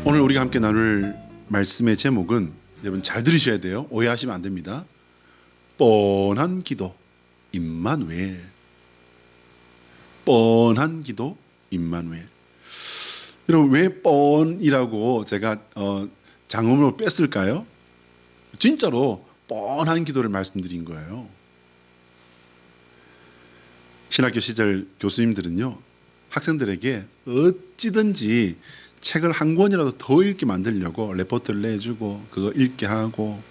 오늘 우리가 함께 나눌 말씀의 제목은, 여러분 잘 들으셔야 돼요. 오해하시면 안 됩니다. 뻔한 기도 임마누엘. 뻔한 기도 임마누엘. 여러분, 왜 뻔이라고 제가 장음으로 뺐을까요? 진짜로 뻔한 기도를 말씀드린 거예요. 신학교 시절 교수님들은요, 학생들에게 어찌든지 책을 한 권이라도 더 읽게 만들려고 레포트를 내주고 그거 읽게 하고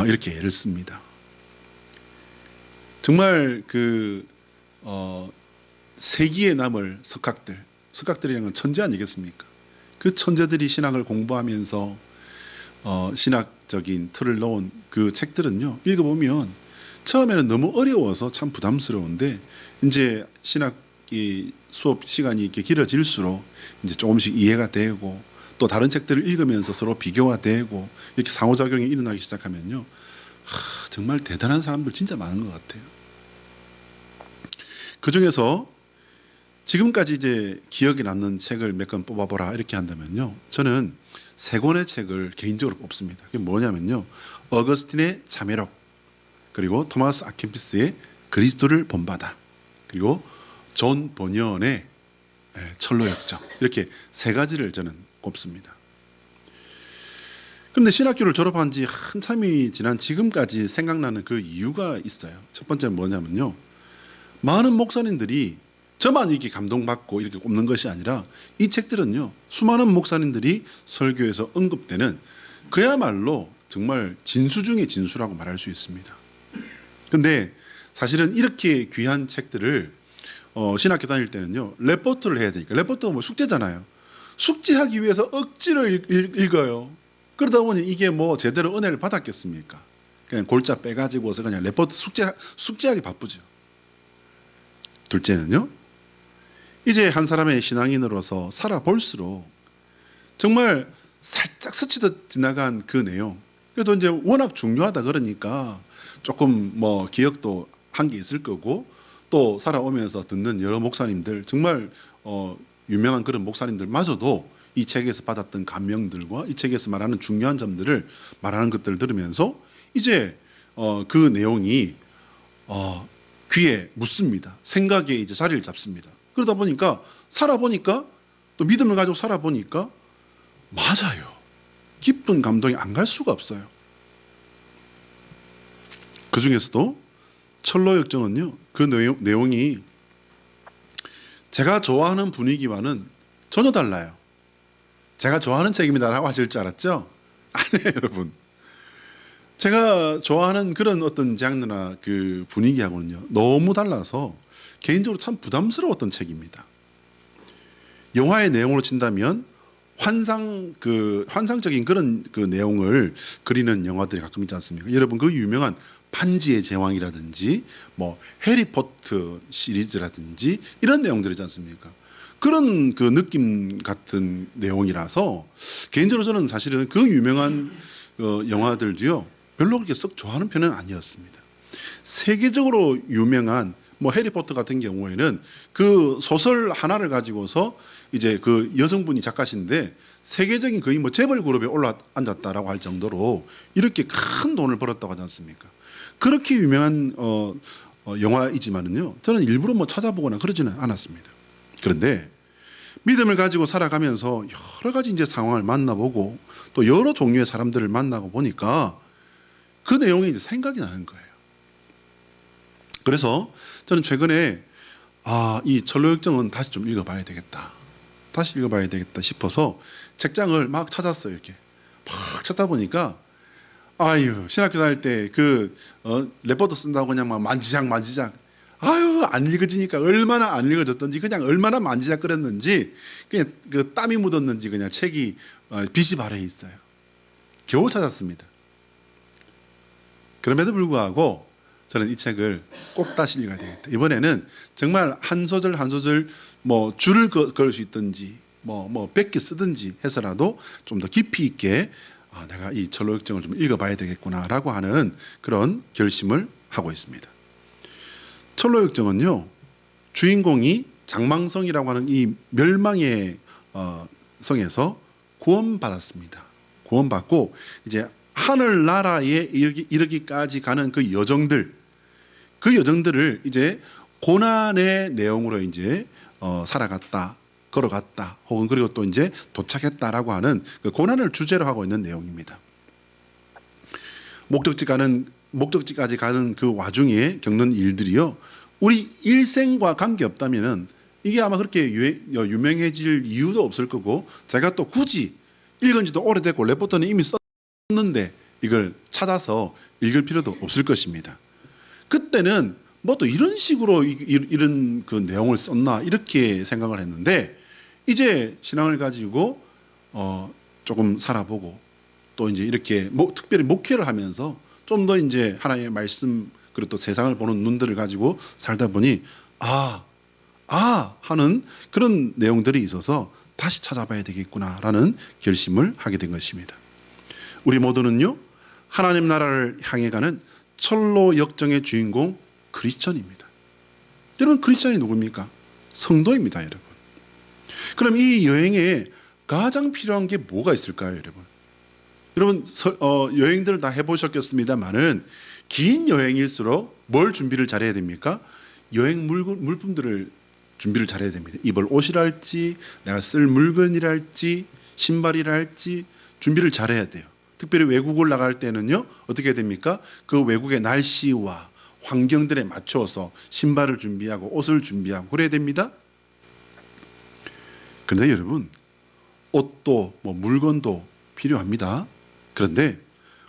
이렇게 애를 씁니다. 정말 세기에 남을 석학들이라는 건 천재 아니겠습니까? 그 천재들이 신학을 공부하면서 신학적인 틀을 놓은 그 책들은요, 읽어보면 처음에는 너무 어려워서 참 부담스러운데, 이제 신학이 수업 시간이 이렇게 길어질수록 이제 조금씩 이해가 되고, 또 다른 책들을 읽으면서 서로 비교가 되고, 이렇게 상호작용이 일어나기 시작하면요, 정말 대단한 사람들 진짜 많은 것 같아요. 그 중에서 지금까지 이제 기억에 남는 책을 몇 권 뽑아보라 이렇게 한다면요, 저는 세 권의 책을 개인적으로 뽑습니다. 그게 뭐냐면요, 어거스틴의 자매록, 그리고 토마스 아킨피스의 그리스도를 본받아, 그리고 존 버니언의 철로역정, 이렇게 세 가지를 저는 꼽습니다. 그런데 신학교를 졸업한 지 한참이 지난 지금까지 생각나는 그 이유가 있어요. 첫 번째는 뭐냐면요, 많은 목사님들이 저만 이렇게 감동받고 이렇게 꼽는 것이 아니라, 이 책들은요, 수많은 목사님들이 설교에서 언급되는 그야말로 정말 진수 중의 진수라고 말할 수 있습니다. 그런데 사실은 이렇게 귀한 책들을 신학교 다닐 때는요, 레포트를 해야 되니까, 레포트가 뭐 숙제잖아요. 숙제하기 위해서 억지로 읽어요. 그러다 보니 이게 뭐 제대로 은혜를 받았겠습니까? 그냥 골자 빼가지고서 그냥 레포트 숙제하기 바쁘죠. 둘째는요, 이제 한 사람의 신앙인으로서 살아볼수록 정말 살짝 스치듯 지나간 그 내용, 그래도 이제 워낙 중요하다 그러니까 조금 뭐 기억도 한 게 있을 거고, 또 살아오면서 듣는 여러 목사님들, 정말 유명한 그런 목사님들마저도 이 책에서 받았던 감명들과 이 책에서 말하는 중요한 점들을 말하는 것들을 들으면서 이제 그 내용이 귀에 묻습니다. 생각에 이제 자리를 잡습니다. 그러다 보니까 살아보니까, 또 믿음을 가지고 살아보니까 맞아요. 깊은 감동이 안 갈 수가 없어요. 그 중에서도 철로역정은요, 그 내용이 제가 좋아하는 분위기와는 전혀 달라요. 제가 좋아하는 책입니다라고 하실 줄 알았죠? 아니에요, 여러분. 제가 좋아하는 그런 어떤 장르나 그 분위기하고는요, 너무 달라서 개인적으로 참 부담스러웠던 책입니다. 영화의 내용으로 친다면 환상적인 그런 그 내용을 그리는 영화들이 가끔 있지 않습니까? 여러분, 그 유명한 반지의 제왕이라든지 뭐 해리포터 시리즈라든지 이런 내용들이지 않습니까? 그런 그 느낌 같은 내용이라서 개인적으로 저는 사실은 그 유명한 영화들도요, 별로 그렇게 썩 좋아하는 편은 아니었습니다. 세계적으로 유명한 뭐 해리포터 같은 경우에는 그 소설 하나를 가지고서 이제 그 여성분이 작가신데 세계적인 거의 뭐 재벌 그룹에 올라앉았다라고 할 정도로 이렇게 큰 돈을 벌었다고 하지 않습니까? 그렇게 유명한 영화이지만은요, 저는 일부러 뭐 찾아보거나 그러지는 않았습니다. 그런데 믿음을 가지고 살아가면서 여러 가지 이제 상황을 만나보고 또 여러 종류의 사람들을 만나고 보니까 그 내용이 이제 생각이 나는 거예요. 그래서 저는 최근에 이 철로역정은 다시 좀 읽어봐야 되겠다. 다시 읽어봐야 되겠다 싶어서 책장을 막 찾았어요. 이렇게 막 찾다 보니까 신학교 다닐 때 레포트 쓴다고 그냥 막 만지작 안 읽어지니까 얼마나 안 읽어졌던지, 그냥 얼마나 만지작거렸는지, 그냥 그 땀이 묻었는지 그냥 책이 빛이 발해 있어요. 겨우 찾았습니다. 그럼에도 불구하고 저는 이 책을 꼭 다시 읽어야 되겠다. 이번에는 정말 한 소절 한 소절 뭐 줄을 그을 수 있든지 뭐 100개 쓰든지 해서라도 좀 더 깊이 있게 내가 이 철로역정을 좀 읽어봐야 되겠구나라고 하는 그런 결심을 하고 있습니다. 철로역정은요, 주인공이 장망성이라고 하는 이 멸망의 성에서 구원받았습니다. 구원받고 이제 하늘나라에 이르기까지 가는 그 여정들을 이제 고난의 내용으로 이제 살아갔다, 걸어갔다, 혹은 그리고 또 이제 도착했다라고 하는 그 고난을 주제로 하고 있는 내용입니다. 목적지까지 가는 그 와중에 겪는 일들이요, 우리 일생과 관계 없다면은 이게 아마 그렇게 유명해질 이유도 없을 거고, 제가 또 굳이 읽은 지도 오래됐고 레포트는 이미 썼는데 이걸 찾아서 읽을 필요도 없을 것입니다. 그때는 뭐 또 이런 식으로 이런 그 내용을 썼나 이렇게 생각을 했는데, 이제 신앙을 가지고 조금 살아보고 또 이제 이렇게 특별히 목회를 하면서 좀 더 이제 하나님의 말씀 그리고 또 세상을 보는 눈들을 가지고 살다 보니 하는 그런 내용들이 있어서 다시 찾아봐야 되겠구나라는 결심을 하게 된 것입니다. 우리 모두는요, 하나님 나라를 향해 가는 철로 역정의 주인공 크리스천입니다. 여러분, 크리스천이 누굽니까? 성도입니다, 여러분. 그럼 이 여행에 가장 필요한 게 뭐가 있을까요, 여러분? 여러분, 여행들을 다 해보셨겠습니다만은 긴 여행일수록 뭘 준비를 잘해야 됩니까? 여행 물품들을 준비를 잘해야 됩니다. 입을 옷이랄지, 내가 쓸 물건이랄지, 신발이랄지 준비를 잘해야 돼요. 특별히 외국을 나갈 때는요, 어떻게 해야 됩니까? 그 외국의 날씨와 환경들에 맞춰서 신발을 준비하고 옷을 준비하고 그래야 됩니다. 그런데 여러분, 옷도 물건도 필요합니다. 그런데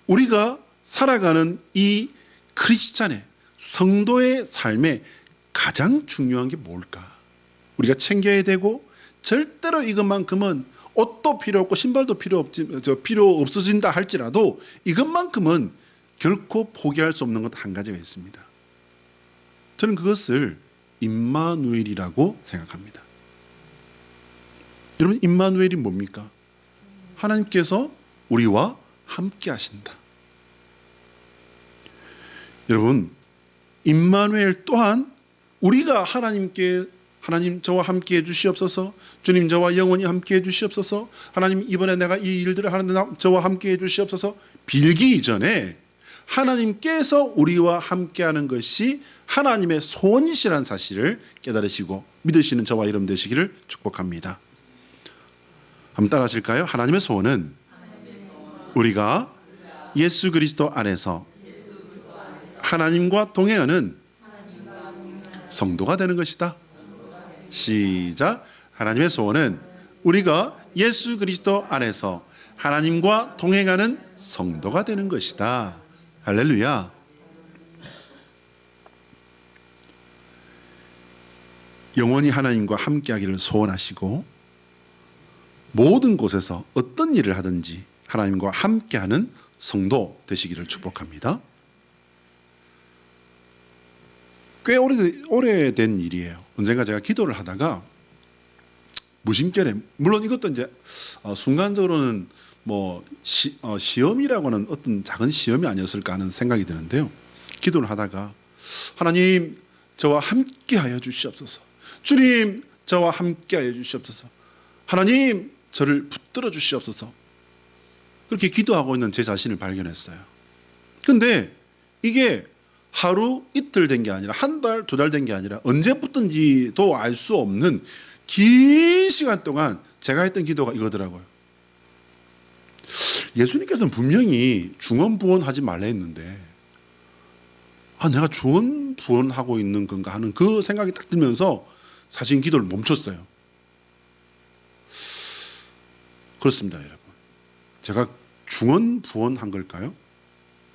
우리가 살아가는 이 크리스찬의 성도의 삶에 가장 중요한 게 뭘까? 우리가 챙겨야 되고, 절대로 이것만큼은 옷도 필요 없고 신발도 필요 없어진다 할지라도 이것만큼은 결코 포기할 수 없는 것 한 가지가 있습니다. 저는 그것을 임마누엘이라고 생각합니다. 여러분, 임마누엘이 뭡니까? 하나님께서 우리와 함께 하신다. 여러분, 임마누엘 또한 우리가 하나님 저와 함께 해주시옵소서, 주님 저와 영원히 함께 해주시옵소서, 하나님 이번에 내가 이 일들을 하는데 저와 함께 해주시옵소서 빌기 이전에 하나님께서 우리와 함께하는 것이 하나님의 소원이시라는 사실을 깨달으시고 믿으시는 저와 여러분 되시기를 축복합니다. 한번 따라 하실까요? 하나님의 소원은 우리가 예수 그리스도 안에서 하나님과 동행하는 성도가 되는 것이다. 시작. 하나님의 소원은 우리가 예수 그리스도 안에서 하나님과 동행하는 성도가 되는 것이다. 할렐루야. 영원히 하나님과 함께하기를 소원하시고 모든 곳에서 어떤 일을 하든지 하나님과 함께하는 성도 되시기를 축복합니다. 꽤 오래된 일이에요. 언젠가 제가 기도를 하다가 무심결에, 물론 이것도 이제 순간적으로는 시험이라고는 어떤 작은 시험이 아니었을까 하는 생각이 드는데요. 기도를 하다가 하나님 저와 함께하여 주시옵소서, 주님 저와 함께하여 주시옵소서, 하나님 저를 붙들어 주시옵소서, 그렇게 기도하고 있는 제 자신을 발견했어요. 근데 이게 하루 이틀 된 게 아니라 한 달, 두 달 된 게 아니라 언제부터인지도 알 수 없는 긴 시간 동안 제가 했던 기도가 이거더라고요. 예수님께서는 분명히 중언부언하지 말라 했는데 내가 중언부언하고 있는 건가 하는 그 생각이 딱 들면서 사실 기도를 멈췄어요. 그렇습니다, 여러분. 제가 중언부언한 걸까요?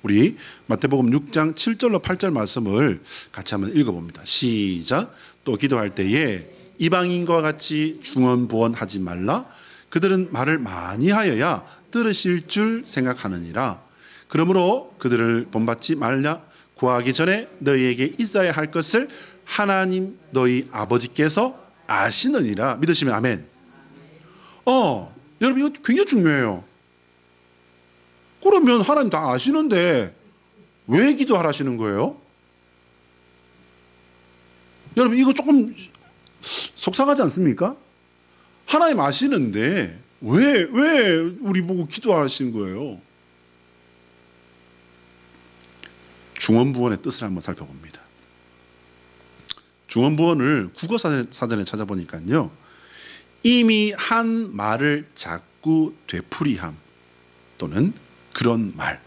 우리 마태복음 6장 7절로 8절 말씀을 같이 한번 읽어봅니다. 시작. 또 기도할 때에 이방인과 같이 중언부언하지 말라. 그들은 말을 많이 하여야 들으실 줄 생각하느니라. 그러므로 그들을 본받지 말라. 구하기 전에 너희에게 있어야 할 것을 하나님 너희 아버지께서 아시느니라. 믿으시면 아멘. 여러분, 이거 굉장히 중요해요. 그러면 하나님 다 아시는데 왜 기도하라시는 거예요? 여러분, 이거 조금 속상하지 않습니까? 하나님 아시는데 왜 우리 보고 기도하시는 거예요? 중언부언의 뜻을 한번 살펴봅니다. 중언부언을 국어사전에 찾아보니까요, 이미 한 말을 자꾸 되풀이함 또는 그런 말.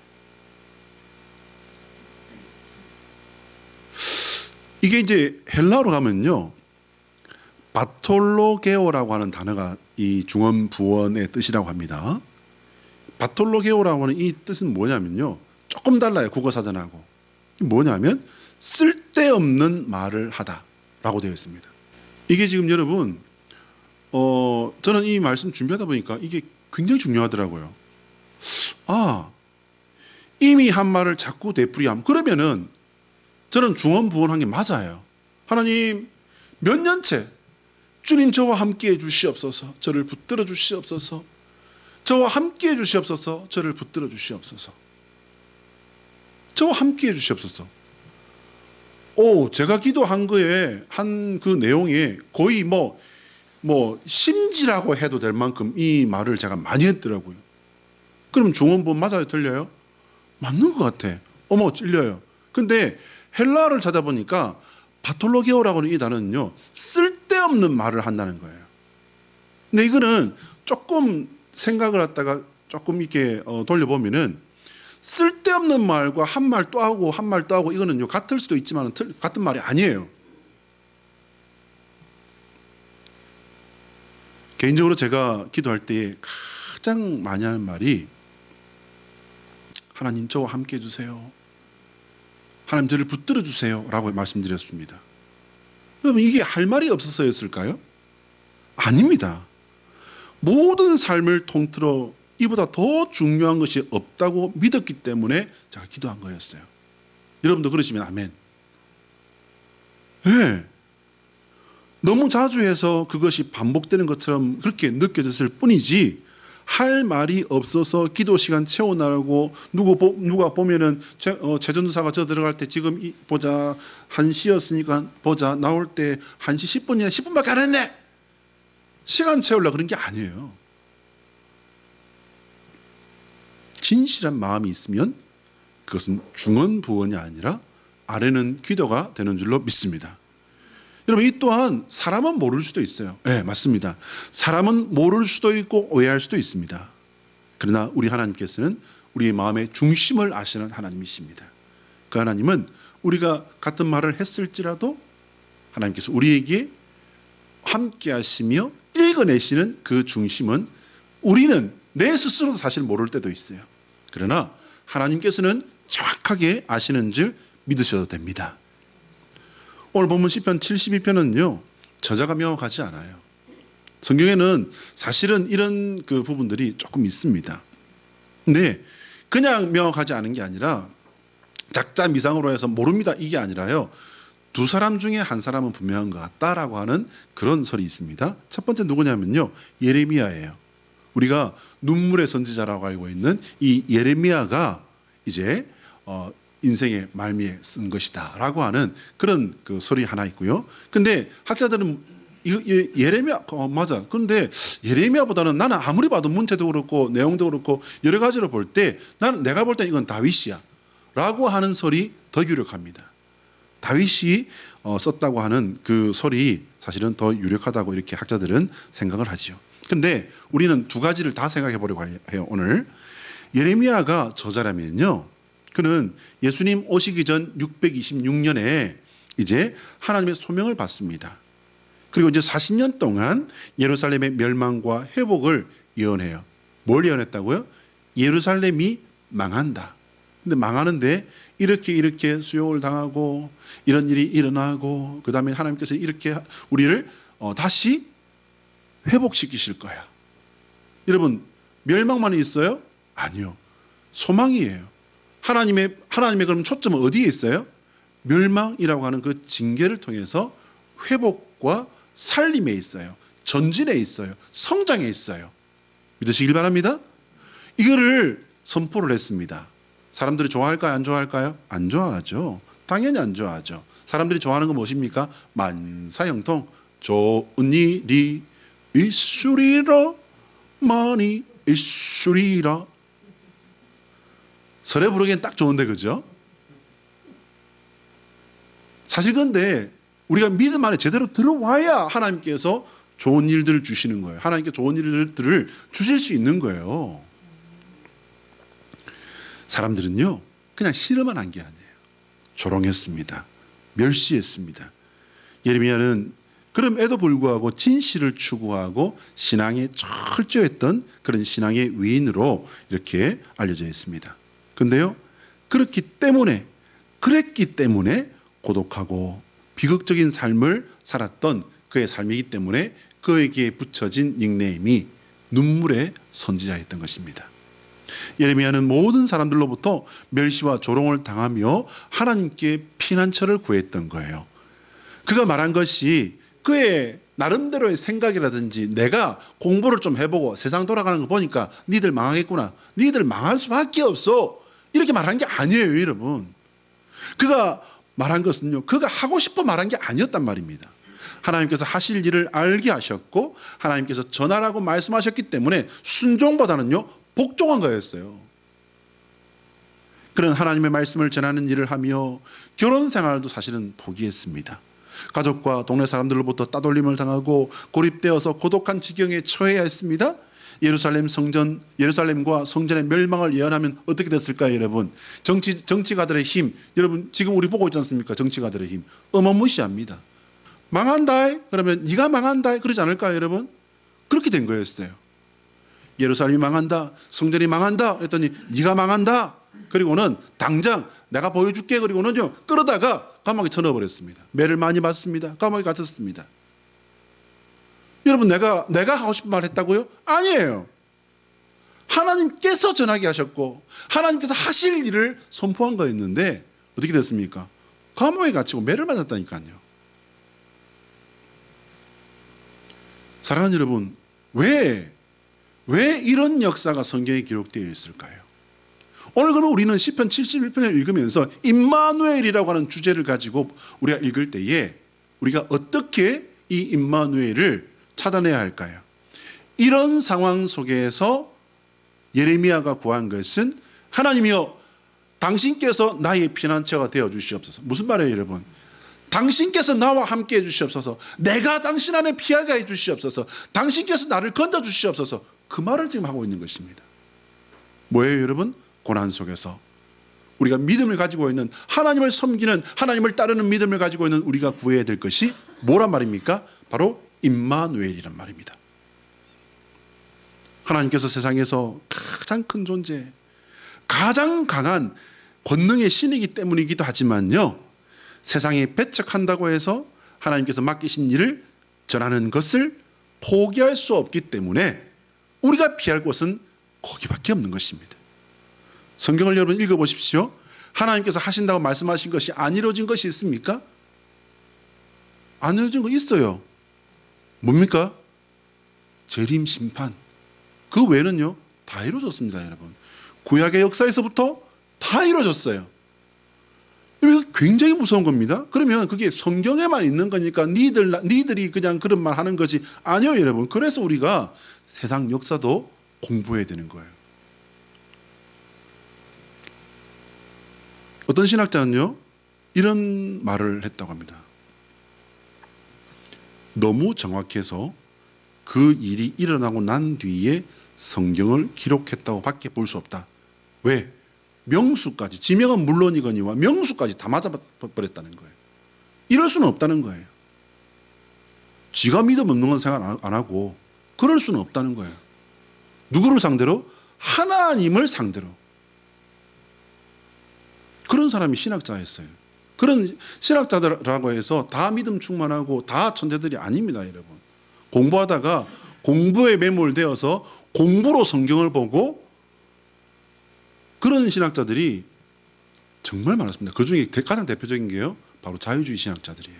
이게 이제 헬라어로 가면요, 바톨로게오라고 하는 단어가 이 중언부언의 뜻이라고 합니다. 바톨로게오라고 하는 이 뜻은 뭐냐면요, 조금 달라요, 국어사전하고. 뭐냐면 쓸데없는 말을 하다라고 되어 있습니다. 이게 지금 여러분, 저는 이 말씀 준비하다 보니까 이게 굉장히 중요하더라고요. 이미 한 말을 자꾸 되풀이함. 그러면은 저는 중언부언한 게 맞아요. 하나님, 몇 년째 주님 저와 함께해 주시옵소서. 저를 붙들어 주시옵소서. 저와 함께해 주시옵소서. 저를 붙들어 주시옵소서. 저와 함께해 주시옵소서. 제가 기도한 거에 한 그 내용이 거의 뭐 심지라고 해도 될 만큼 이 말을 제가 많이 했더라고요. 그럼 중언부언 맞아요, 틀려요? 맞는 것 같아. 찔려요. 근데 헬라어를 찾아보니까 바톨로게오라고 하는 이 단어는요, 쓸데없는 말을 한다는 거예요. 근데 이거는 조금 생각을 갖다가 조금 이렇게 돌려보면은, 쓸데없는 말과 한 말 또 하고 한 말 또 하고, 이거는요 같을 수도 있지만 같은 말이 아니에요. 개인적으로 제가 기도할 때 가장 많이 하는 말이, 하나님 저와 함께 해주세요. 하나님 저를 붙들어 주세요 라고 말씀드렸습니다. 여러분, 이게 할 말이 없어서였을까요? 아닙니다. 모든 삶을 통틀어 이보다 더 중요한 것이 없다고 믿었기 때문에 제가 기도한 거였어요. 여러분도 그러시면 아멘. 네. 너무 자주 해서 그것이 반복되는 것처럼 그렇게 느껴졌을 뿐이지, 할 말이 없어서 기도 시간 채워나가고, 누가 보면은 최전도사가 저 들어갈 때 지금 보자 1시였으니까 보자 나올 때 1시 10분이나 10분밖에 안 했네, 시간 채우려고 그런 게 아니에요. 진실한 마음이 있으면 그것은 중언부언이 아니라 아뢰는 기도가 되는 줄로 믿습니다. 여러분, 이 또한 사람은 모를 수도 있어요. 네, 맞습니다. 사람은 모를 수도 있고 오해할 수도 있습니다. 그러나 우리 하나님께서는 우리의 마음의 중심을 아시는 하나님이십니다. 그 하나님은 우리가 같은 말을 했을지라도 하나님께서 우리에게 함께 하시며 읽어내시는 그 중심은 우리는 내 스스로도 사실 모를 때도 있어요. 그러나 하나님께서는 정확하게 아시는 줄 믿으셔도 됩니다. 오늘 본문 시편 72편은요 저자가 명확하지 않아요. 성경에는 사실은 이런 그 부분들이 조금 있습니다. 근데 그냥 명확하지 않은 게 아니라 작자 미상으로 해서 모릅니다 이게 아니라요, 두 사람 중에 한 사람은 분명한 것 같다라고 하는 그런 설이 있습니다. 첫 번째 누구냐면요, 예레미야예요. 우리가 눈물의 선지자라고 알고 있는 이 예레미야가 이제 인생의 말미에 쓴 것이다 라고 하는 그런 그 설이 하나 있고요. 근데 학자들은 예레미야 맞아. 그런데 예레미야보다는 나는 아무리 봐도 문체도 그렇고 내용도 그렇고 여러 가지로 볼 때 내가 볼 때 이건 다윗이야 라고 하는 설이 더 유력합니다. 다윗이 썼다고 하는 그 설이 사실은 더 유력하다고 이렇게 학자들은 생각을 하죠. 근데 우리는 두 가지를 다 생각해 보려고 해요. 오늘 예레미야가 저자라면요, 그는 예수님 오시기 전 626년에 이제 하나님의 소명을 받습니다. 그리고 이제 40년 동안 예루살렘의 멸망과 회복을 예언해요. 뭘 예언했다고요? 예루살렘이 망한다. 근데 망하는데 이렇게 수용을 당하고 이런 일이 일어나고 그 다음에 하나님께서 이렇게 우리를 다시 회복시키실 거야. 여러분, 멸망만 있어요? 아니요. 소망이에요. 하나님의 그럼 초점은 어디에 있어요? 멸망이라고 하는 그 징계를 통해서 회복과 살림에 있어요. 전진에 있어요. 성장에 있어요. 믿으시길 바랍니다. 이거를 선포를 했습니다. 사람들이 좋아할까요? 안 좋아할까요? 안 좋아하죠. 당연히 안 좋아하죠. 사람들이 좋아하는 건 무엇입니까? 만사형통 좋은 일이 있으리라 많이 있으리라. 설에 부르기엔 딱 좋은데, 그죠? 사실 근데 우리가 믿음 안에 제대로 들어와야 하나님께서 좋은 일들을 주시는 거예요. 하나님께 좋은 일들을 주실 수 있는 거예요. 사람들은요, 그냥 싫어만 한 게 아니에요. 조롱했습니다. 멸시했습니다. 예레미야는 그럼에도 불구하고 진실을 추구하고 신앙에 철저했던 그런 신앙의 위인으로 이렇게 알려져 있습니다. 그런데요, 그랬기 때문에 고독하고 비극적인 삶을 살았던 그의 삶이기 때문에 그에게 붙여진 닉네임이 눈물의 선지자였던 것입니다. 예레미야는 모든 사람들로부터 멸시와 조롱을 당하며 하나님께 피난처를 구했던 거예요. 그가 말한 것이 그의 나름대로의 생각이라든지 내가 공부를 좀 해보고 세상 돌아가는 거 보니까 니들 망하겠구나, 니들 망할 수밖에 없어, 이렇게 말한 게 아니에요, 여러분. 그가 말한 것은요, 그가 하고 싶어 말한 게 아니었단 말입니다. 하나님께서 하실 일을 알게 하셨고 하나님께서 전하라고 말씀하셨기 때문에 순종보다는요 복종한 거였어요. 그런 하나님의 말씀을 전하는 일을 하며 결혼 생활도 사실은 포기했습니다. 가족과 동네 사람들로부터 따돌림을 당하고 고립되어서 고독한 지경에 처해야 했습니다. 예루살렘과 성전의 멸망을 예언하면 어떻게 됐을까요, 여러분? 정치가들의 힘, 여러분 지금 우리 보고 있지 않습니까? 정치가들의 힘 어마무시합니다. 망한다, 그러면 네가 망한다, 그러지 않을까요, 여러분? 그렇게 된 거였어요. 예루살렘이 망한다, 성전이 망한다 했더니 네가 망한다, 그리고는 당장 내가 보여줄게, 그리고는요 끌어다가 감옥에 쳐넣어버렸습니다. 매를 많이 맞습니다. 감옥에 갇혔습니다. 여러분, 내가 하고 싶은 말 했다고요? 아니에요. 하나님께서 전하게 하셨고 하나님께서 하실 일을 선포한 거였는데 어떻게 됐습니까? 감옥에 갇히고 매를 맞았다니까요. 사랑하는 여러분, 왜 이런 역사가 성경에 기록되어 있을까요? 오늘 그러면 우리는 시편 71편을 읽으면서 임마누엘이라고 하는 주제를 가지고 우리가 읽을 때에 우리가 어떻게 이 임마누엘을 찾아내야 할까요? 이런 상황 속에서 예레미야가 구한 것은 하나님이여 당신께서 나의 피난처가 되어 주시옵소서. 무슨 말이에요, 여러분? 당신께서 나와 함께 해 주시옵소서. 내가 당신 안에 피하게 해 주시옵소서. 당신께서 나를 건져 주시옵소서. 그 말을 지금 하고 있는 것입니다. 뭐예요, 여러분? 고난 속에서 우리가 믿음을 가지고 있는, 하나님을 섬기는, 하나님을 따르는 믿음을 가지고 있는 우리가 구해야 될 것이 뭐란 말입니까? 바로 임마누엘이란 말입니다. 하나님께서 세상에서 가장 큰 존재, 가장 강한 권능의 신이기 때문이기도 하지만요, 세상에 배척한다고 해서 하나님께서 맡기신 일을 전하는 것을 포기할 수 없기 때문에 우리가 피할 곳은 거기밖에 없는 것입니다. 성경을 여러분 읽어보십시오. 하나님께서 하신다고 말씀하신 것이 안 이루어진 것이 있습니까? 안 이루어진 거 있어요. 뭡니까? 재림 심판. 그 외에는요 다 이루어졌습니다, 여러분. 구약의 역사에서부터 다 이루어졌어요. 이거 굉장히 무서운 겁니다. 그러면 그게 성경에만 있는 거니까 니들이 그냥 그런 말 하는 것이 아니에요, 여러분. 그래서 우리가 세상 역사도 공부해야 되는 거예요. 어떤 신학자는요 이런 말을 했다고 합니다. 너무 정확해서 그 일이 일어나고 난 뒤에 성경을 기록했다고 밖에 볼 수 없다. 왜? 명수까지, 지명은 물론이거니와 명수까지 다 맞아버렸다는 거예요. 이럴 수는 없다는 거예요. 지가 믿음 없는 건 생각 안 하고 그럴 수는 없다는 거예요. 누구를 상대로? 하나님을 상대로. 그런 사람이 신학자였어요. 그런 신학자들이라고 해서 다 믿음 충만하고 다 천재들이 아닙니다, 여러분. 공부하다가 공부에 매몰되어서 공부로 성경을 보고 그런 신학자들이 정말 많았습니다. 그 중에 가장 대표적인 게요 바로 자유주의 신학자들이에요.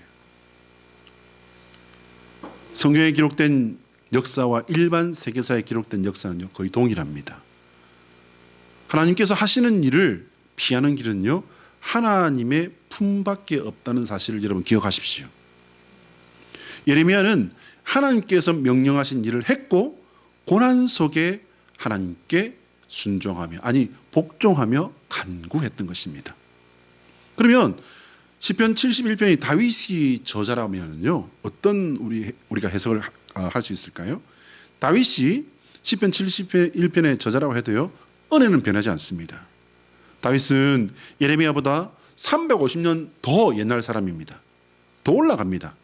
성경에 기록된 역사와 일반 세계사에 기록된 역사는요 거의 동일합니다. 하나님께서 하시는 일을 피하는 길은요 하나님의 품밖에 없다는 사실을 여러분 기억하십시오. 예레미야는 하나님께서 명령하신 일을 했고 고난 속에 하나님께 순종하며 아니 복종하며 간구했던 것입니다. 그러면 시편 71편이 다윗이 저자라면요 어떤 우리가 해석을 할 수 있을까요? 다윗이 시편 71편의 저자라고 해도요 은혜는 변하지 않습니다. 다윗은 예레미야보다 350년 더 옛날 사람입니다. 더 올라갑니다.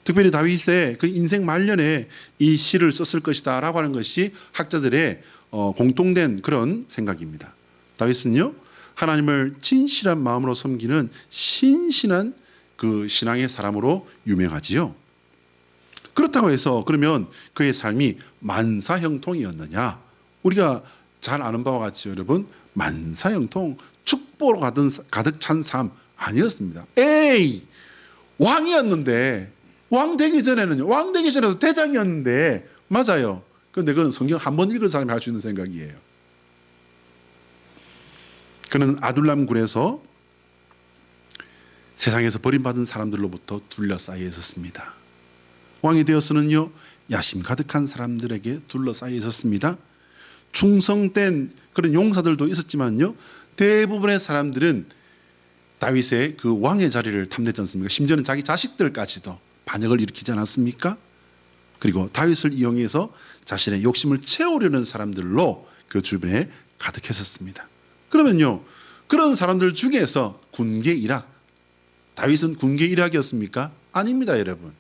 특별히 다윗의 그 인생 말년에 이 시를 썼을 것이다 라고 하는 것이 학자들의 공통된 그런 생각입니다. 다윗은요 하나님을 진실한 마음으로 섬기는 신실한 그 신앙의 사람으로 유명하지요. 그렇다고 해서 그러면 그의 삶이 만사형통이었느냐? 우리가 잘 아는 바와 같이 여러분 만사형통 축복으로 가득 찬 삶 아니었습니다. 에이 왕이었는데 왕 되기 전에도 대장이었는데 맞아요. 그런데 그건 성경 한 번 읽은 사람이 할 수 있는 생각이에요. 그는 아둘람굴에서 세상에서 버림받은 사람들로부터 둘러싸여 있었습니다. 왕이 되어서는요 야심 가득한 사람들에게 둘러싸여 있었습니다. 충성된 그런 용사들도 있었지만요 대부분의 사람들은 다윗의 그 왕의 자리를 탐냈지 않습니까? 심지어는 자기 자식들까지도 반역을 일으키지 않았습니까? 그리고 다윗을 이용해서 자신의 욕심을 채우려는 사람들로 그 주변에 가득했었습니다. 그러면요 그런 사람들 중에서 군계 일학, 다윗은 군계 일학이었습니까? 아닙니다 여러분.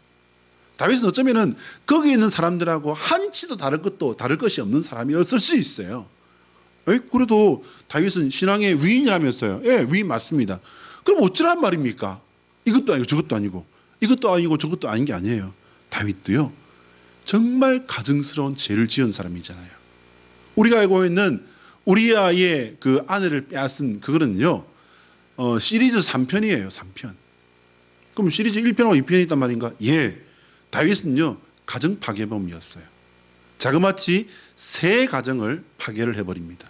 다윗은 어쩌면은 거기 있는 사람들하고 한치도 다를 것이 없는 사람이었을 수 있어요. 그래도 다윗은 신앙의 위인이라면서요. 예, 위인 맞습니다. 그럼 어쩌란 말입니까? 이것도 아니고 저것도 아니고 이것도 아니고 저것도 아닌 게 아니에요. 다윗도요 정말 가증스러운 죄를 지은 사람이잖아요. 우리가 알고 있는 우리아의 그 아내를 빼앗은 그거는요 시리즈 3편이에요. 3편. 그럼 시리즈 1편하고 2편이 있단 말인가? 예. 다윗은요 가정 파괴범이었어요. 자그마치 3 가정을 파괴를 해버립니다.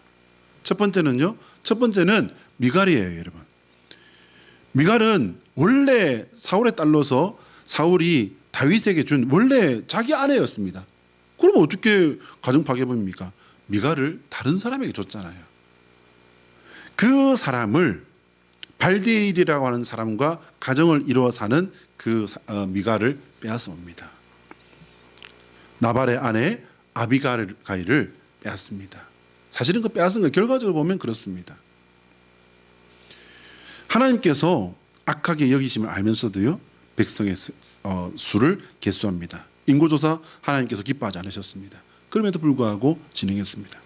첫 번째는 미갈이에요 여러분. 미갈은 원래 사울의 딸로서 사울이 다윗에게 준 원래 자기 아내였습니다. 그럼 어떻게 가정 파괴범입니까? 미갈을 다른 사람에게 줬잖아요. 그 사람을 발디엘이라고 하는 사람과 가정을 이루어 사는 그 미갈을 빼앗아 옵니다. 나발의 아내 아비가일을 빼앗습니다. 사실은 그 빼앗은 건 결과적으로 보면 그렇습니다. 하나님께서 악하게 여기심을 알면서도요 백성의 수를 계수합니다. 인구조사 하나님께서 기뻐하지 않으셨습니다. 그럼에도 불구하고 진행했습니다.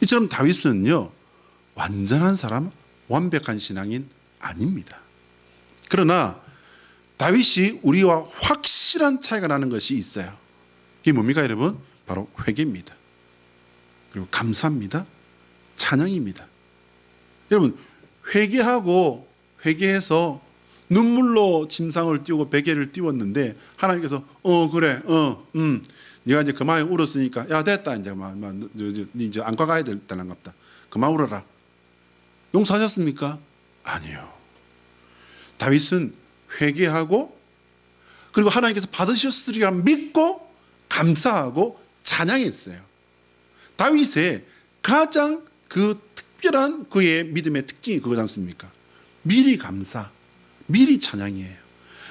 이처럼 다윗은요 완전한 사람, 완벽한 신앙인 아닙니다. 그러나 다윗이 우리와 확실한 차이가 나는 것이 있어요. 그게 뭡니까 여러분? 바로 회개입니다. 그리고 감사입니다. 찬양입니다. 여러분 회개해서 눈물로 침상을 띄우고 베개를 띄웠는데 하나님께서 그래 네가 이제 그만 울었으니까 야 됐다 이제 이제 안과 가야 되는 겁니다. 그만 울어라. 용서하셨습니까? 아니요. 다윗은 회개하고 그리고 하나님께서 받으셨으리라 믿고 감사하고 찬양했어요. 다윗의 가장 그 특별한 그의 믿음의 특징이 그거지 않습니까? 미리 감사, 미리 찬양이에요.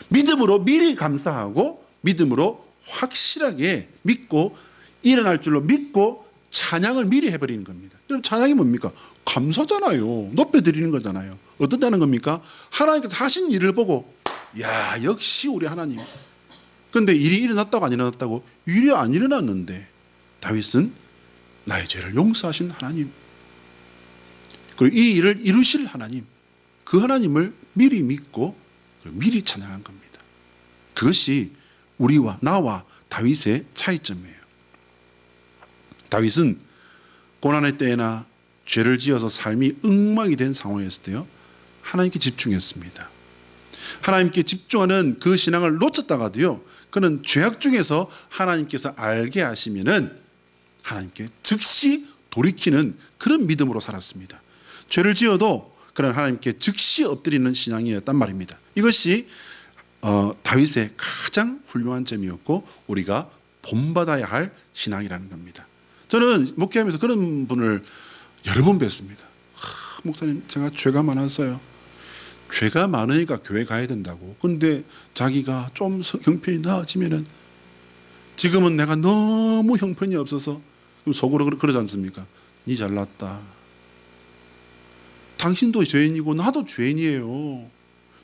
믿음으로 미리 감사하고 믿음으로 확실하게 믿고 일어날 줄로 믿고 찬양을 미리 해버리는 겁니다. 그럼 찬양이 뭡니까? 감사잖아요. 높여드리는 거잖아요. 어떻다는 겁니까? 하나님께서 하신 일을 보고 야 역시 우리 하나님. 그런데 일이 일어났다고 안 일어났다고? 일이 안 일어났는데 다윗은 나의 죄를 용서하신 하나님 그리고 이 일을 이루실 하나님 그 하나님을 미리 믿고 미리 찬양한 겁니다. 그것이 우리와 나와 다윗의 차이점이에요. 다윗은 고난의 때에나 죄를 지어서 삶이 엉망이 된 상황이었을 때요 하나님께 집중했습니다. 하나님께 집중하는 그 신앙을 놓쳤다가도요 그는 죄악 중에서 하나님께서 알게 하시면은 하나님께 즉시 돌이키는 그런 믿음으로 살았습니다. 죄를 지어도 그런 하나님께 즉시 엎드리는 신앙이었단 말입니다. 이것이 다윗의 가장 훌륭한 점이었고 우리가 본받아야 할 신앙이라는 겁니다. 저는 목회하면서 그런 분을 여러 번 뵀습니다. 목사님, 제가 죄가 많았어요. 죄가 많으니까 교회 가야 된다고. 근데 자기가 좀 형편이 나아지면은, 지금은 내가 너무 형편이 없어서, 속으로 그러지 않습니까? 니 잘났다. 당신도 죄인이고 나도 죄인이에요.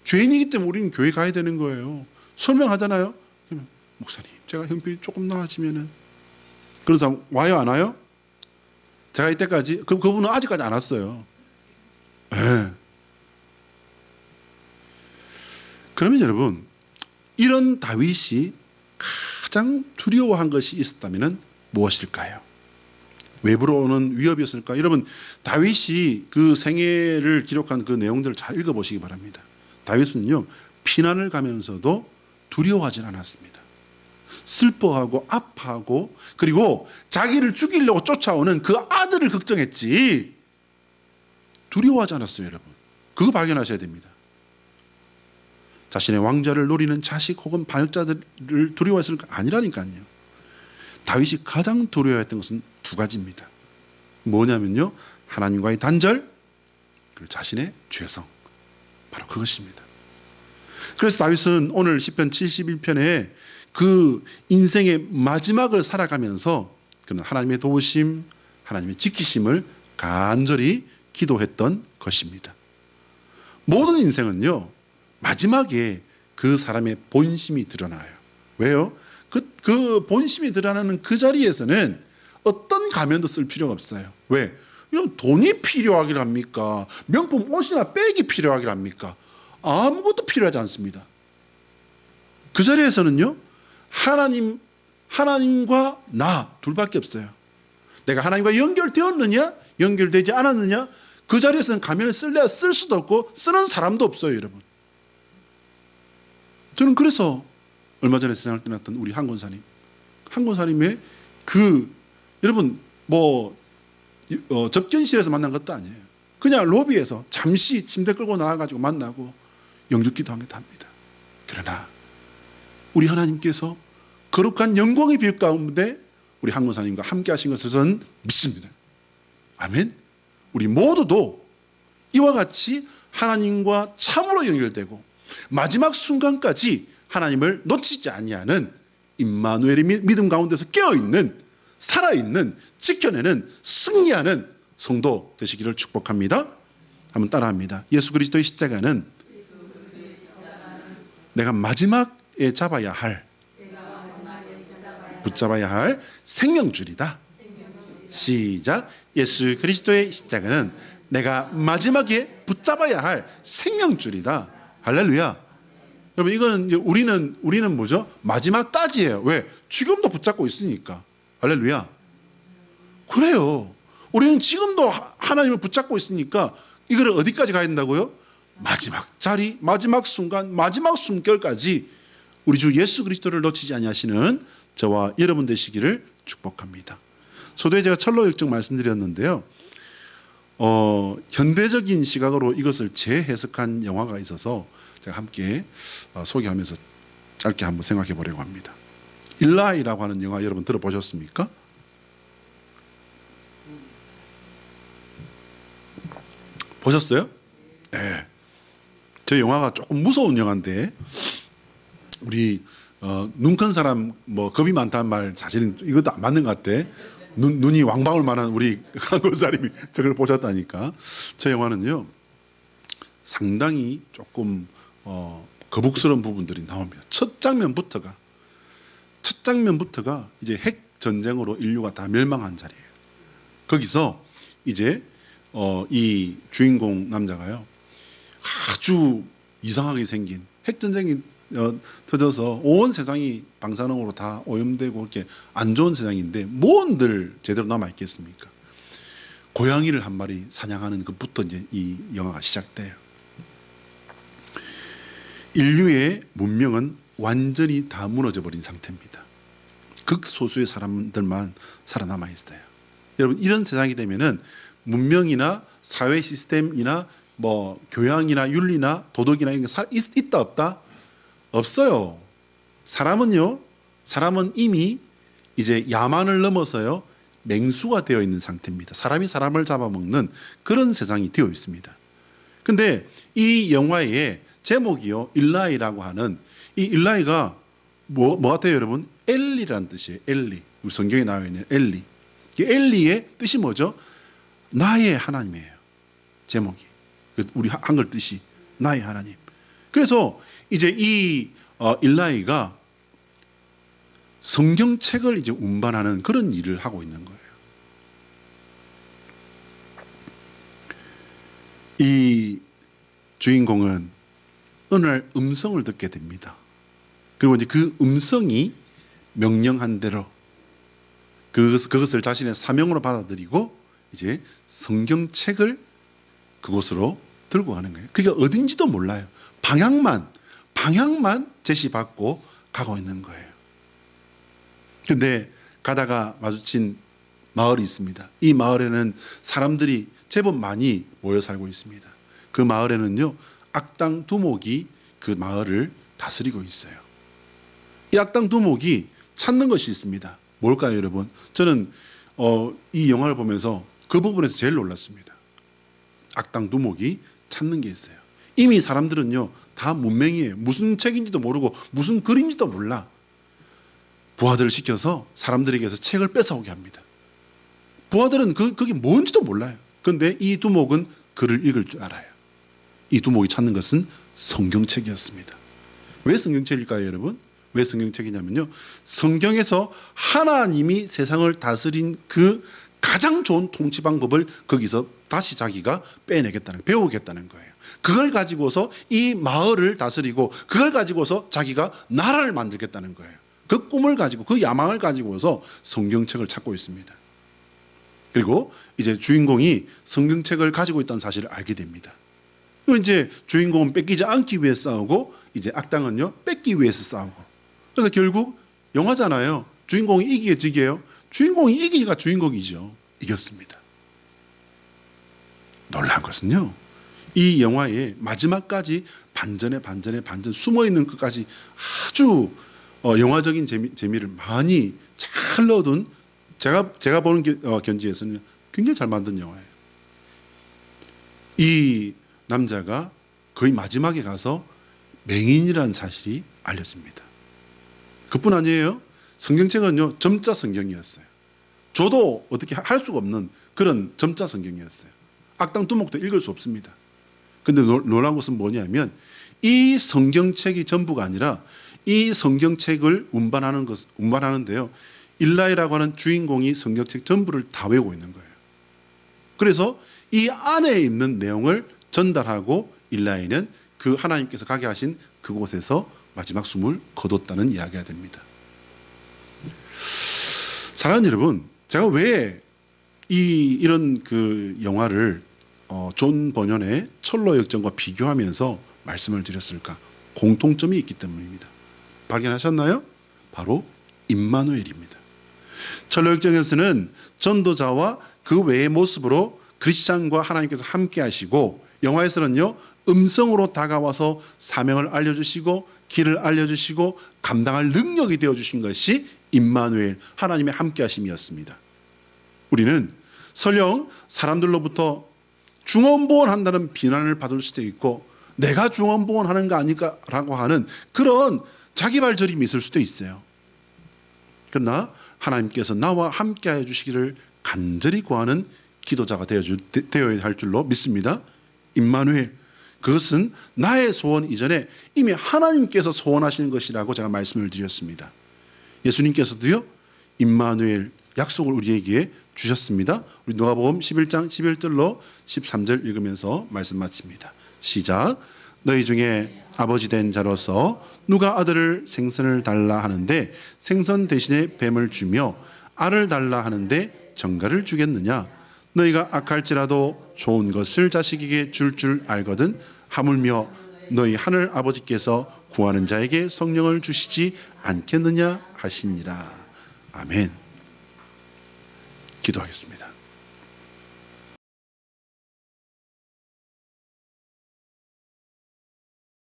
죄인이기 때문에 우리는 교회 가야 되는 거예요. 설명하잖아요. 그러면 목사님, 제가 형편이 조금 나아지면은. 그런 사람 와요, 안 와요? 제가 이때까지 그분은 아직까지 안 왔어요. 네. 그러면 여러분, 이런 다윗이 가장 두려워한 것이 있었다면 무엇일까요? 외부로 오는 위협이었을까? 여러분, 다윗이 그 생애를 기록한 그 내용들을 잘 읽어보시기 바랍니다. 다윗은요, 피난을 가면서도 두려워하진 않았습니다. 슬퍼하고 아파하고, 그리고 자기를 죽이려고 쫓아오는 그 아들을 걱정했지 두려워하지 않았어요. 여러분, 그거 발견하셔야 됩니다. 자신의 왕좌를 노리는 자식 혹은 반역자들을 두려워했을 거 아니라니까요. 다윗이 가장 두려워했던 것은 두 가지입니다. 뭐냐면요, 하나님과의 단절, 그리고 자신의 죄성, 바로 그것입니다. 그래서 다윗은 오늘 시편 71편에 그 인생의 마지막을 살아가면서 그는 하나님의 도우심, 하나님의 지키심을 간절히 기도했던 것입니다. 모든 인생은요, 마지막에 그 사람의 본심이 드러나요. 왜요? 그 본심이 드러나는 그 자리에서는 어떤 가면도 쓸 필요가 없어요. 왜? 이런 돈이 필요하길 합니까? 명품 옷이나 백이 필요하길 합니까? 아무것도 필요하지 않습니다. 그 자리에서는요, 하나님과 나 둘밖에 없어요. 내가 하나님과 연결되었느냐, 연결되지 않았느냐, 그 자리에서는 가면을 쓸래야 쓸 수도 없고 쓰는 사람도 없어요, 여러분. 저는 그래서 얼마 전에 세상을 떠났던 우리 한권사님의 여러분 접견실에서 만난 것도 아니에요. 그냥 로비에서 잠시 침대 끌고 나와가지고 만나고 영접기도 한 게 답니다. 그러나 우리 하나님께서 거룩한 영광의 빛 가운데 우리 한권사님과 함께 하신 것을 저는 믿습니다. 아멘. 우리 모두도 이와 같이 하나님과 참으로 연결되고 마지막 순간까지 하나님을 놓치지 아니하는 임마누엘의 믿음 가운데서 깨어있는, 살아있는, 지켜내는, 승리하는 성도 되시기를 축복합니다. 한번 따라합니다. 예수 그리스도의 십자가는 내가 마지막에 붙잡아야 할 생명줄이다. 시작. 예수 그리스도의 십자가는 내가 마지막에 붙잡아야 할 생명줄이다. 할렐루야. 여러분, 이거는 우리는 뭐죠? 마지막까지예요. 왜? 지금도 붙잡고 있으니까. 할렐루야. 그래요. 우리는 지금도 하나님을 붙잡고 있으니까 이거를 어디까지 가야 된다고요? 마지막 자리, 마지막 순간, 마지막 숨결까지 우리 주 예수 그리스도를 놓치지 아니하시는 저와 여러분 되시기를 축복합니다. 소도에 제가 철로 역정 말씀드렸는데요. 현대적인 시각으로 이것을 재해석한 영화가 있어서 제가 함께 소개하면서 짧게 한번 생각해 보려고 합니다. 일라이라고 하는 영화 여러분 들어보셨습니까? 보셨어요? 네. 저 영화가 조금 무서운 영화인데 우리 눈 큰 사람 겁이 많다는 말 사실은 이것도 안 맞는 것 같아. 눈이 왕방울 만한 우리 한국사람이 저걸 보셨다니까. 저 영화는요 상당히 조금 거북스러운 부분들이 나옵니다. 첫 장면부터가 이제 핵 전쟁으로 인류가 다 멸망한 자리예요. 거기서 이제 이 주인공 남자가요 아주 이상하게 생긴 핵 전쟁이 터져서 온 세상이 방사능으로 다 오염되고 이렇게 안 좋은 세상인데 뭔들 제대로 남아 있겠습니까? 고양이를 한 마리 사냥하는 것부터 이제 이 영화가 시작돼요. 인류의 문명은 완전히 다 무너져 버린 상태입니다. 극소수의 사람들만 살아남아 있어요. 여러분, 이런 세상이 되면은 문명이나 사회 시스템이나 교양이나 윤리나 도덕이나 이런 게 있다 없다? 없어요. 사람은 이미 이제 야만을 넘어서요 맹수가 되어 있는 상태입니다. 사람이 사람을 잡아먹는 그런 세상이 되어 있습니다. 근데 이 영화의 제목이요, 일라이라고 하는, 이 일라이가 뭐 같아요, 여러분? 엘리라는 뜻이에요. 엘리. 우리 성경에 나와 있는 엘리. 이 엘리의 뜻이 뭐죠? 나의 하나님이에요. 제목이. 우리 한글 뜻이 나의 하나님. 그래서 이제 이 일라이가 성경책을 이제 운반하는 그런 일을 하고 있는 거예요. 이 주인공은 어느 날 음성을 듣게 됩니다. 그리고 이제 그 음성이 명령한 대로 그것을 자신의 사명으로 받아들이고 이제 성경책을 그곳으로 들고 가는 거예요. 그게 어딘지도 몰라요. 방향만 제시받고 가고 있는 거예요. 그런데 가다가 마주친 마을이 있습니다. 이 마을에는 사람들이 제법 많이 모여 살고 있습니다. 그 마을에는요, 악당 두목이 그 마을을 다스리고 있어요. 이 악당 두목이 찾는 것이 있습니다. 뭘까요, 여러분? 저는 이 영화를 보면서 그 부분에서 제일 놀랐습니다. 악당 두목이 찾는 게 있어요. 이미 사람들은요, 다 문맹이에요. 무슨 책인지도 모르고 무슨 글인지도 몰라. 부하들을 시켜서 사람들에게서 책을 뺏어오게 합니다. 부하들은 그게 뭔지도 몰라요. 그런데 이 두목은 글을 읽을 줄 알아요. 이 두목이 찾는 것은 성경책이었습니다. 왜 성경책일까요, 여러분? 왜 성경책이냐면요, 성경에서 하나님이 세상을 다스린 그 가장 좋은 통치 방법을 거기서 다시 자기가 빼내겠다는, 배우겠다는 거예요. 그걸 가지고서 이 마을을 다스리고 그걸 가지고서 자기가 나라를 만들겠다는 거예요. 그 꿈을 가지고, 그 야망을 가지고서 성경책을 찾고 있습니다. 그리고 이제 주인공이 성경책을 가지고 있다는 사실을 알게 됩니다. 그리고 이제 주인공은 뺏기지 않기 위해 싸우고, 이제 악당은요, 뺏기 위해서 싸우고. 그래서 결국 영화잖아요. 주인공이 이기게 지게요. 주인공이 이기기가 주인공이죠. 이겼습니다. 놀란 것은요, 이 영화의 마지막까지 반전에 반전, 숨어있는 것까지 아주 영화적인 재미를 많이 잘 넣어둔, 제가 보는 견지에서는 굉장히 잘 만든 영화예요. 이 남자가 거의 마지막에 가서 맹인이라는 사실이 알려집니다. 그뿐 아니에요. 성경책은요, 점자 성경이었어요. 저도 어떻게 할 수가 없는 그런 점자 성경이었어요. 악당 두목도 읽을 수 없습니다. 근데 놀라운 것은 뭐냐면, 이 성경책이 전부가 아니라 이 성경책을 운반하는데요, 일라이라고 하는 주인공이 성경책 전부를 다 외우고 있는 거예요. 그래서 이 안에 있는 내용을 전달하고 일라이는 그 하나님께서 가게 하신 그곳에서 마지막 숨을 거뒀다는 이야기가 됩니다. 사랑하는 여러분, 제가 왜 이런 그 영화를 존 버년의 철로 역정과 비교하면서 말씀을 드렸을까? 공통점이 있기 때문입니다. 발견하셨나요? 바로 임마누엘입니다. 철로 역정에서는 전도자와 그 외의 모습으로 크리스찬과 하나님께서 함께 하시고, 영화에서는요, 음성으로 다가와서 사명을 알려주시고 길을 알려주시고 감당할 능력이 되어주신 것이 임마누엘, 하나님의 함께 하심이었습니다. 우리는 설령 사람들로부터 중언부언한다는 비난을 받을 수도 있고, 내가 중언부언하는 거 아닐까라고 하는 그런 자기발저림이 있을 수도 있어요. 그러나 하나님께서 나와 함께하여 주시기를 간절히 구하는 기도자가 되어야 할 줄로 믿습니다. 임마누엘, 그것은 나의 소원 이전에 이미 하나님께서 소원하시는 것이라고 제가 말씀을 드렸습니다. 예수님께서도요, 임마누엘 약속을 우리에게 주셨습니다. 우리 누가복음 11장 11절로 13절 읽으면서 말씀 마칩니다. 시작. 너희 중에 아버지 된 자로서 누가 아들을 생선을 달라 하는데 생선 대신에 뱀을 주며 알을 달라 하는데 정갈을 주겠느냐? 너희가 악할지라도 좋은 것을 자식에게 줄 알거든 하물며 너희 하늘 아버지께서 구하는 자에게 성령을 주시지 않겠느냐 하시니라. 아멘. 기도하겠습니다.